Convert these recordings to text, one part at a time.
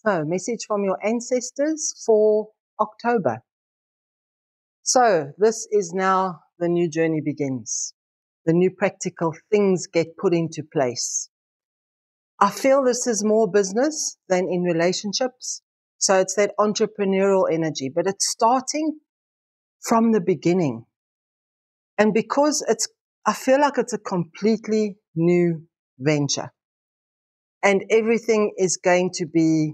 No, message from your ancestors for October. So this is now the new journey begins. The new practical things get put into place. I feel this is more business than in relationships. So it's that entrepreneurial energy, but it's starting from the beginning. And because I feel like it's a completely new venture. And everything is going to be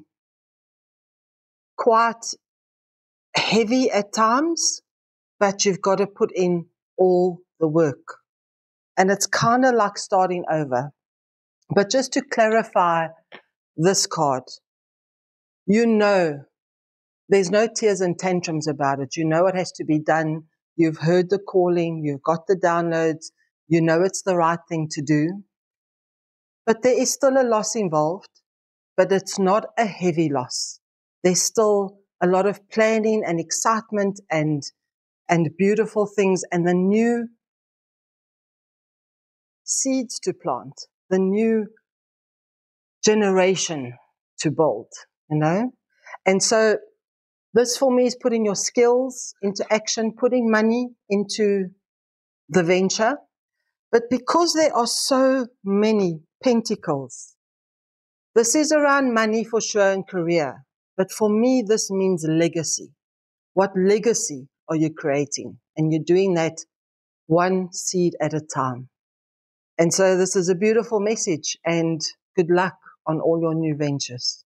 quite heavy at times, but you've got to put in all the work. And it's kind of like starting over. But just to clarify this card, you know, there's no tears and tantrums about it. You know it has to be done. You've heard the calling. You've got the downloads. You know it's the right thing to do. But there is still a loss involved, but it's not a heavy loss. There's still a lot of planning and excitement and beautiful things and the new seeds to plant, the new generation to build, you know? And so this for me is putting your skills into action, putting money into the venture. But because there are so many pentacles, this is around money for sure and career. But for me, this means legacy. What legacy are you creating? And you're doing that one seed at a time. And so this is a beautiful message and good luck on all your new ventures.